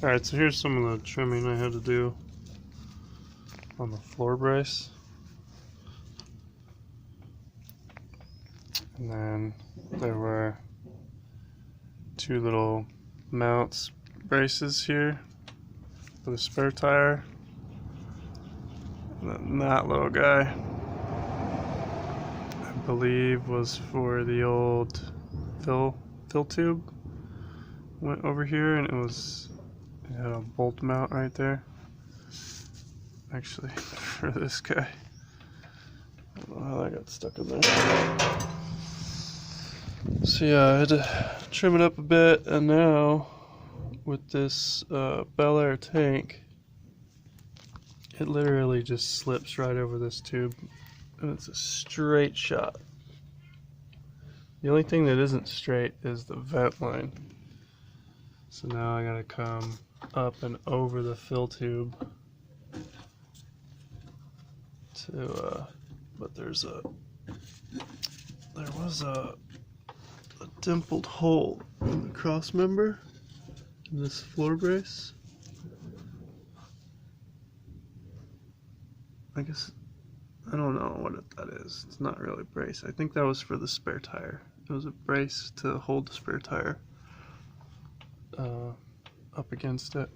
Alright, so here's some of the trimming I had to do on the floor brace. And then there were two little mounts braces here for the spare tire. And then that little guy, I believe, was for the old fill tube. Went over here and it had a bolt mount right there. Actually, for this guy. I don't know how that got stuck in there. So yeah, I had to trim it up a bit, and now with this Bel Air tank, it literally just slips right over this tube, and it's a straight shot. The only thing that isn't straight is the vent line. So now I gotta come up and over the fill tube to, but there was a dimpled hole in the cross member in this floor brace. I guess, I don't know what that is. It's not really a brace. I think that was for the spare tire. It was a brace to hold the spare tire up against it.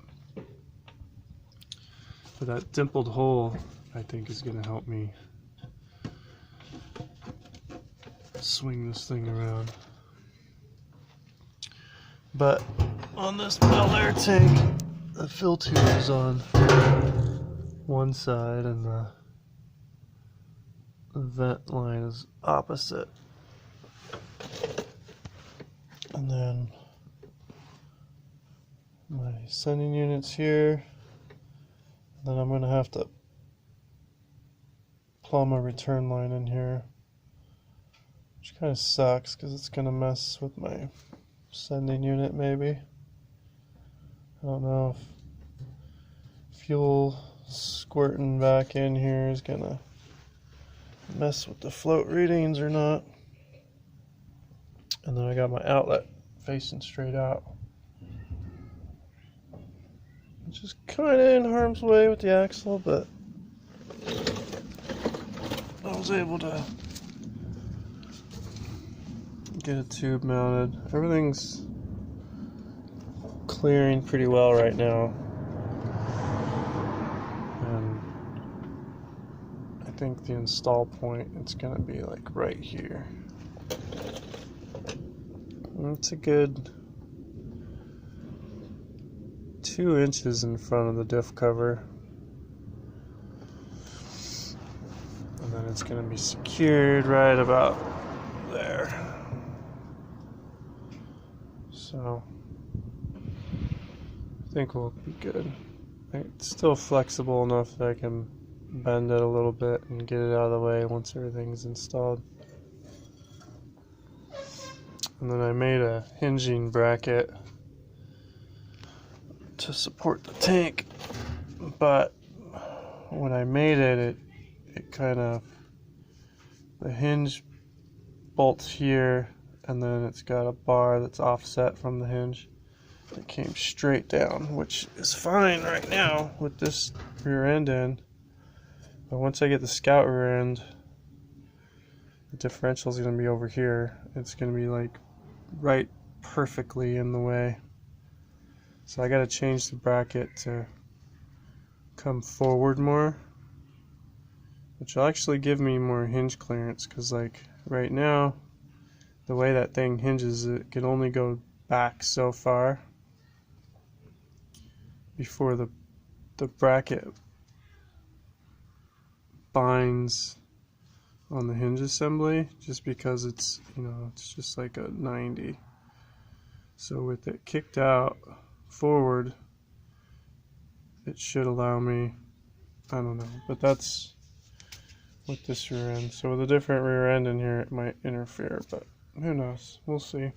But that dimpled hole, I think, is going to help me swing this thing around. But on this Bel Air tank, the fill tube is on one side and the vent line is opposite. And then my sending unit's here. Then I'm going to have to plumb a return line in here, which kind of sucks because it's going to mess with my sending unit maybe. I don't know if fuel squirting back in here is going to mess with the float readings or not. And then I got my outlet facing straight out, which is kind of in harm's way with the axle, but I was able to get a tube mounted. Everything's clearing pretty well right now, and I think the install point, it's gonna be like right here. And it's a good 2 inches in front of the diff cover, and then it's going to be secured right about there. So I think we'll be good. It's still flexible enough that I can bend it a little bit and get it out of the way once everything's installed. And then I made a hinging bracket to support the tank, but when I made it kind of, the hinge bolts here, and then it's got a bar that's offset from the hinge that came straight down, which is fine right now with this rear end in. But once I get the Scout rear end, the differential is going to be over here. It's going to be like right perfectly in the way. So I got to change the bracket to come forward more, which will actually give me more hinge clearance, because like right now the way that thing hinges, it can only go back so far before the bracket binds on the hinge assembly, just because it's, you know, it's just like a 90. So with it kicked out forward, it should allow me, I don't know, but that's with this rear end. So with a different rear end in here, it might interfere, but who knows, we'll see.